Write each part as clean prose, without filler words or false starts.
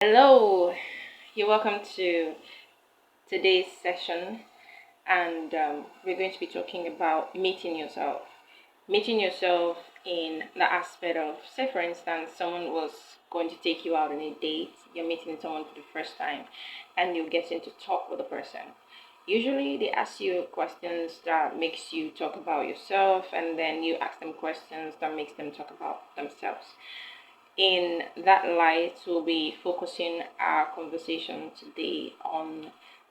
Hello, you're welcome to today's session, and we're going to be talking about meeting yourself. Meeting yourself in the aspect of, say, for instance, someone was going to take you out on a date, you're meeting someone for the first time, and you're getting to talk with the person. Usually, they ask you questions that makes you talk about yourself, and then you ask them questions that makes them talk about themselves. In that light, we'll be focusing our conversation today on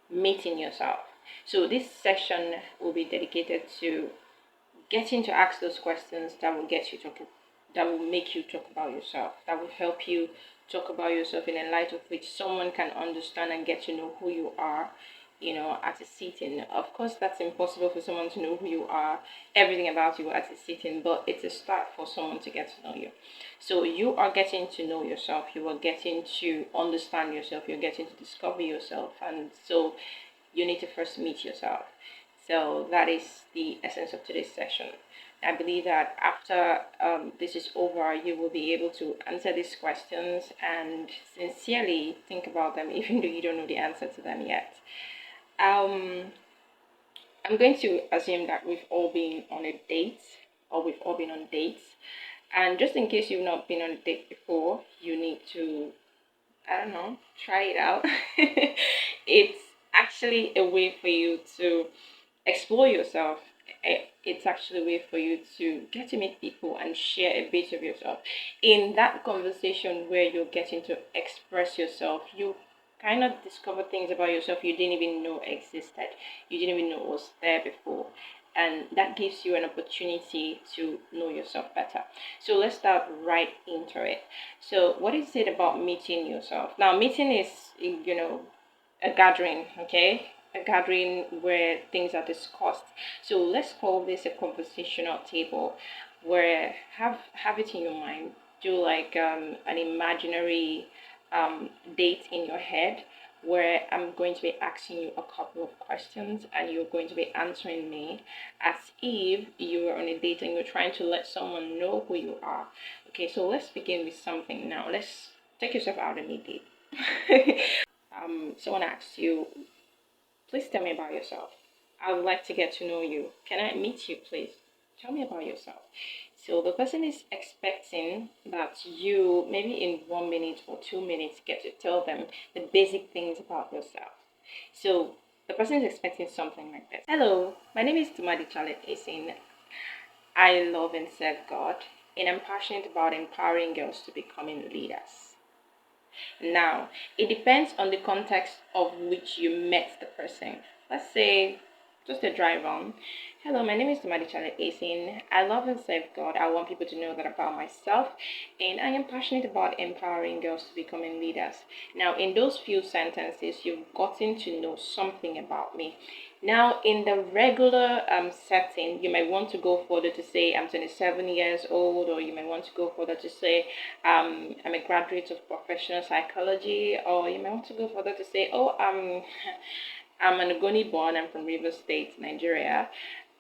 meeting yourself. So, this session will be dedicated to getting to ask those questions that will get you talking, that will make you talk about yourself, that will help you talk about yourself in a light of which someone can understand and get to know who you are, at a sitting. Of course, that's impossible for someone to know who you are, everything about you at a sitting, but it's a start for someone to get to know you. So you are getting to know yourself, you are getting to understand yourself, you're getting to discover yourself, and so you need to first meet yourself. So that is the essence of today's session. I believe that after this is over, you will be able to answer these questions and sincerely think about them, even though you don't know the answer to them yet. Um, I'm going to assume that we've all been on a date, or we've all been on dates. And just in case you've not been on a date before, you need to, I don't know, try it out. It's actually a way for you to explore yourself. It's actually a way for you to get to meet people and share a bit of yourself. In that conversation where you're getting to express yourself, you kind of discover things about yourself you didn't even know existed. You didn't even know was there before. And that gives you an opportunity to know yourself better. So let's start right into it. So, what is it about meeting yourself? Now, meeting is, a gathering, okay? A gathering where things are discussed. So let's call this a conversational table where have it in your mind. Do like an imaginary date in your head where I'm going to be asking you a couple of questions and you're going to be answering me as if you were on a date and you're trying to let someone know who you are. Okay, so let's begin with something now. Let's take yourself out on a date. Someone asks you, please tell me about yourself. I would like to get to know you. Can I meet you, please? Tell me about yourself. So the person is expecting that you, maybe in 1 minute or 2 minutes, get to tell them the basic things about yourself. So the person is expecting something like this. Hello, my name is Tumadi Charlotte Asin. I love and serve God, and I'm passionate about empowering girls to becoming leaders. Now, it depends on the context of which you met the person. Let's say, just a drive on. Hello, my name is Madichale Asin. I love and serve God. I want people to know that about myself, and I am passionate about empowering girls to becoming leaders. Now, in those few sentences, you've gotten to know something about me. Now, in the regular setting, you might want to go further to say I'm 27 years old, or you might want to go further to say I'm a graduate of professional psychology, or you might want to go further to say, oh, I'm an Ogoni born, I'm from Rivers State, Nigeria.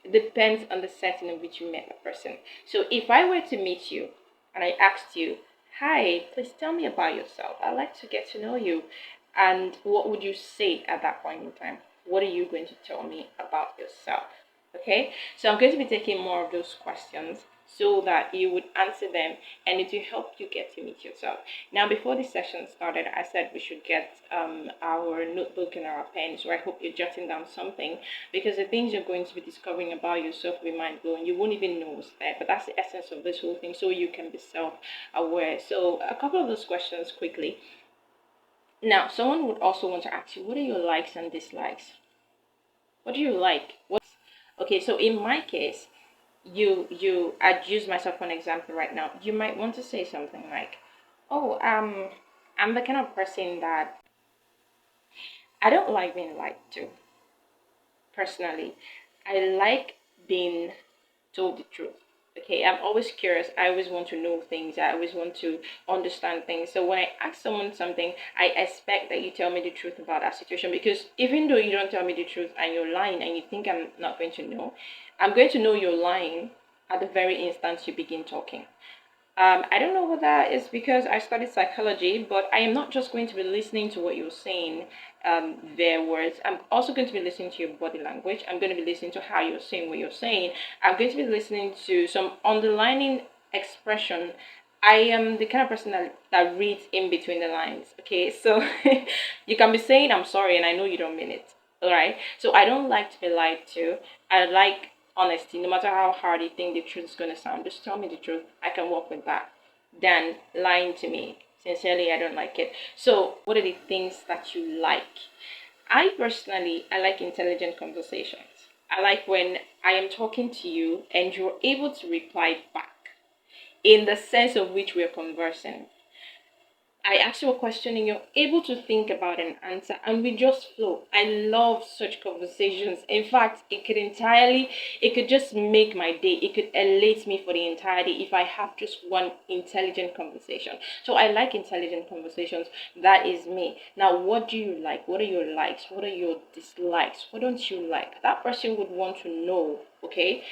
It depends on the setting in which you met the person. So if I were to meet you and I asked you, hi, please tell me about yourself. I'd like to get to know you. And what would you say at that point in time? What are you going to tell me about yourself? Okay, so I'm going to be taking more of those questions so that you would answer them and it will help you get to meet yourself. Now, before this session started, I said we should get our notebook and our pen. So I hope you're jotting down something because the things you're going to be discovering about yourself will be mind blowing. You won't even know what's there, but that's the essence of this whole thing, so you can be self aware. So, a couple of those questions quickly. Now, someone would also want to ask you, what are your likes and dislikes? What do you like? Okay, so in my case, I'd use myself for an example right now. You might want to say something like, oh, I'm the kind of person that I don't like being lied to. Personally, I like being told the truth. Okay, I'm always curious. I always want to know things. I always want to understand things. So when I ask someone something, I expect that you tell me the truth about that situation, because even though you don't tell me the truth and you're lying and you think I'm not going to know, I'm going to know you're lying at the very instant you begin talking. I don't know whether it's because I studied psychology, but I am not just going to be listening to what you're saying, their words. I'm also going to be listening to your body language. I'm going to be listening to how you're saying what you're saying. I'm going to be listening to some underlining expression. I am the kind of person that reads in between the lines. Okay, so you can be saying I'm sorry, and I know you don't mean it. All right, so I don't like to be lied to. I like honesty. No matter how hard you think the truth is going to sound, just tell me the truth. I can work with that than lying to me. Sincerely, I don't like it. So what are the things that you like? I personally, I like intelligent conversations. I like when I am talking to you and you're able to reply back in the sense of which we're conversing. I ask you a question and you're able to think about an answer, and we just flow. I love such conversations. In fact, it could just make my day. It could elate me for the entirety if I have just one intelligent conversation. So I like intelligent conversations. That is me. Now, what do you like? What are your likes? What are your dislikes? What don't you like? That person would want to know, okay?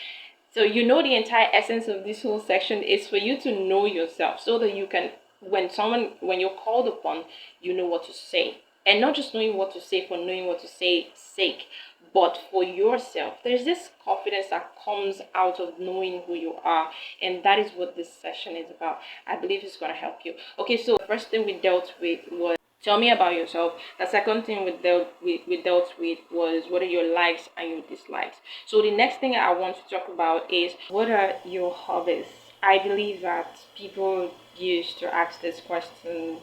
So you know the entire essence of this whole section is for you to know yourself so that you can when you're called upon, you know what to say. And not just knowing what to say for knowing what to say sake, but for yourself. There's this confidence that comes out of knowing who you are, and that is what this session is about. I believe it's gonna help you. Okay, so the first thing we dealt with was tell me about yourself. The second thing we dealt with was what are your likes and your dislikes. So the next thing I want to talk about is what are your hobbies. I believe that people used to ask this question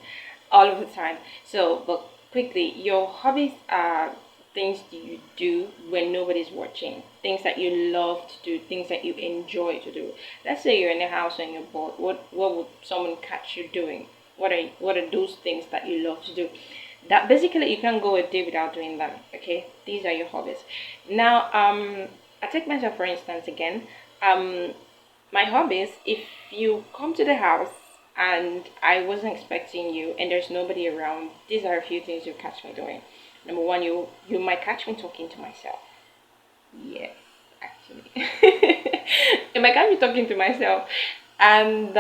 all of the time. So, but quickly, your hobbies are things that you do when nobody's watching, things that you love to do, things that you enjoy to do. Let's say you're in the house and you're bored. What would someone catch you doing? What are those things that you love to do? That basically you can't go a day without doing them. Okay, these are your hobbies. Now, I take myself for instance again. Um, my hobbies, if you come to the house and I wasn't expecting you and there's nobody around, these are a few things you catch me doing. Number one, you might catch me talking to myself. Yes, actually. You might catch me talking to myself. And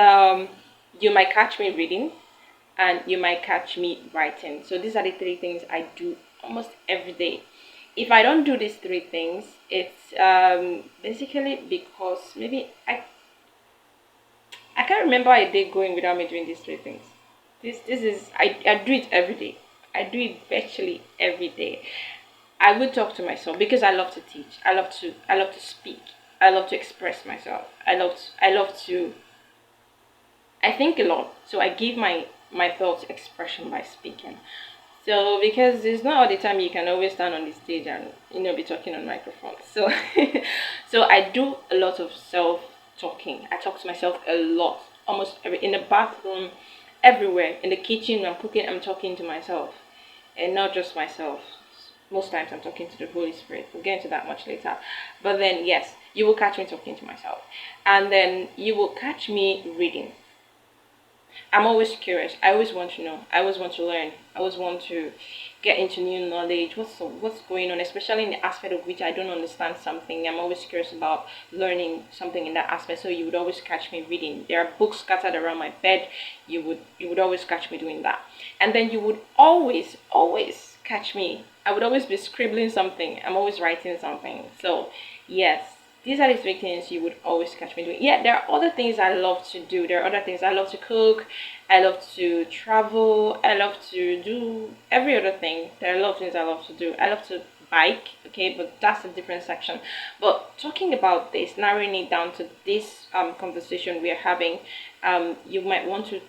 you might catch me reading and you might catch me writing. So these are the three things I do almost every day. If I don't do these three things, it's basically because maybe I can't remember a day going without me doing these three things. This is I do it every day. I do it virtually every day. I would talk to myself because I love to teach. I love to speak. I love to express myself. I love to I think a lot. So I give my thoughts expression by speaking. So because it's not all the time you can always stand on the stage and be talking on microphone. So so I do a lot of self talking. I talk to myself a lot, almost in the bathroom, everywhere, in the kitchen when I'm cooking. I'm talking to myself, and not just myself. Most times I'm talking to the Holy Spirit. We'll get into that much later. But then yes, you will catch me talking to myself, and then you will catch me reading. I'm always curious. I always want to know. I always want to learn. I always want to get into new knowledge. What's going on, especially in the aspect of which I don't understand something. I'm always curious about learning something in that aspect. So you would always catch me reading. There are books scattered around my bed. You would always catch me doing that. And then you would always catch me. I would always be scribbling something. I'm always writing something. So yes, these are the three things you would always catch me doing. Yeah, there are other things I love to do. There are other things I love to cook. I love to travel. I love to do every other thing. There are a lot of things I love to do. I love to bike, okay, but that's a different section. But talking about this, narrowing it down to this conversation we are having, you might want to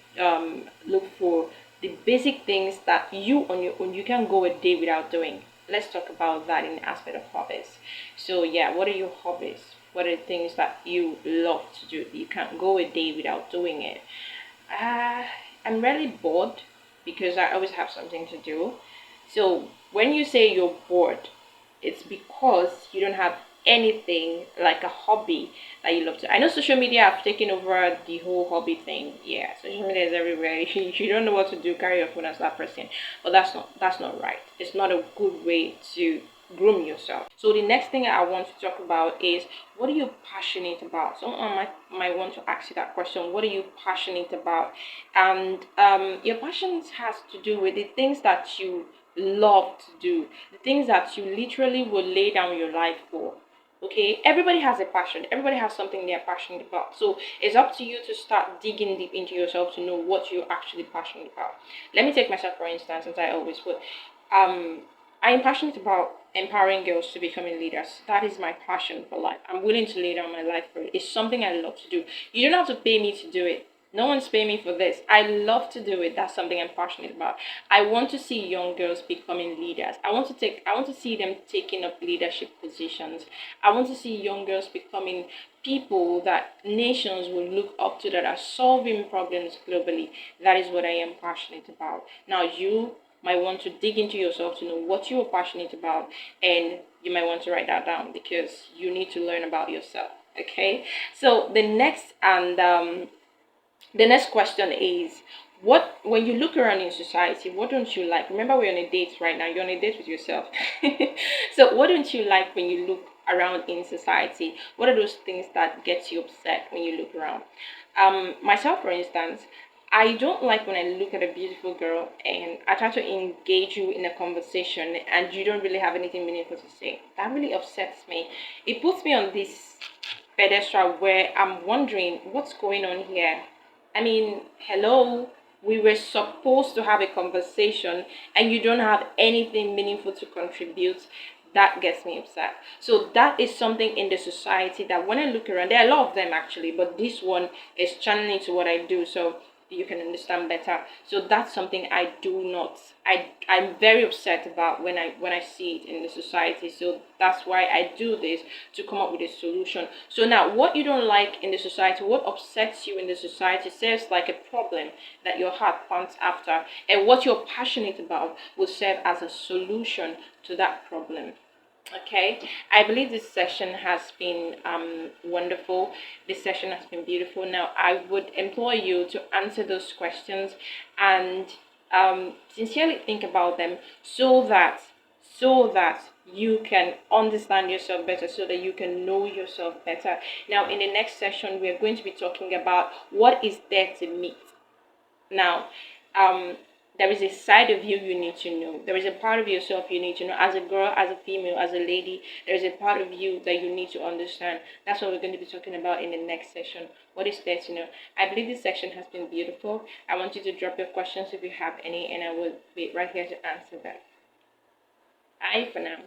look for the basic things that you on your own you can go a day without doing. Let's talk about that in the aspect of hobbies. So yeah, what are your hobbies? What are the things that you love to do? You can't go a day without doing it. uh, I'm really bored because I always have something to do. So when you say you're bored, it's because you don't have anything like a hobby that you love to. I know social media have taken over the whole hobby thing. Yeah, social media is everywhere. If you don't know what to do, carry your phone and start pressing. But that's not right. It's not a good way to groom yourself. So the next thing I want to talk about is, what are you passionate about? Someone might want to ask you that question. What are you passionate about? And your passions has to do with the things that you love to do, the things that you literally will lay down your life for. Okay, everybody has a passion, everybody has something they're passionate about. So it's up to you to start digging deep into yourself to know what you're actually passionate about. Let me take myself for instance, as I always put. um I am passionate about empowering girls to becoming leaders. That is my passion for life. I'm willing to lay down my life for it. It's something I love to do. You don't have to pay me to do it. No one's paying me for this. I love to do it. That's something I'm passionate about. I want to see young girls becoming leaders. I want to see them taking up leadership positions. I want to see young girls becoming people that nations will look up to, that are solving problems globally. That is what I am passionate about. Now you might want to dig into yourself to know what you are passionate about, and you might want to write that down because you need to learn about yourself. Okay, so the next question is, what, when you look around in society, what don't you like? Remember, we're on a date right now. You're on a date with yourself. So what don't you like when you look around in society? What are those things that get you upset when you look around? Myself, for instance, I don't like when I look at a beautiful girl and I try to engage you in a conversation and you don't really have anything meaningful to say. That really upsets me. It puts me on this pedestal where I'm wondering what's going on here. I mean, hello, we were supposed to have a conversation and you don't have anything meaningful to contribute. That gets me upset. So that is something in the society that when I look around, there are a lot of them actually, but this one is channeling to what I do. So you can understand better. So that's something I do not, I'm very upset about when I see it in the society. So that's why I do this, to come up with a solution. So now, what you don't like in the society, what upsets you in the society, serves like a problem that your heart pants after, and what you're passionate about will serve as a solution to that problem. Okay, I believe this session has been wonderful. This session has been beautiful. Now, I would implore you to answer those questions and sincerely think about them, so that you can understand yourself better, so that you can know yourself better. Now, in the next session, we are going to be talking about what is there to meet. Now, um, there is a side of you you need to know. There is a part of yourself you need to know. As a girl, as a female, as a lady, there is a part of you that you need to understand. That's what we're going to be talking about in the next session. What is there to know? I believe this section has been beautiful. I want you to drop your questions if you have any, and I will be right here to answer them. Bye for now.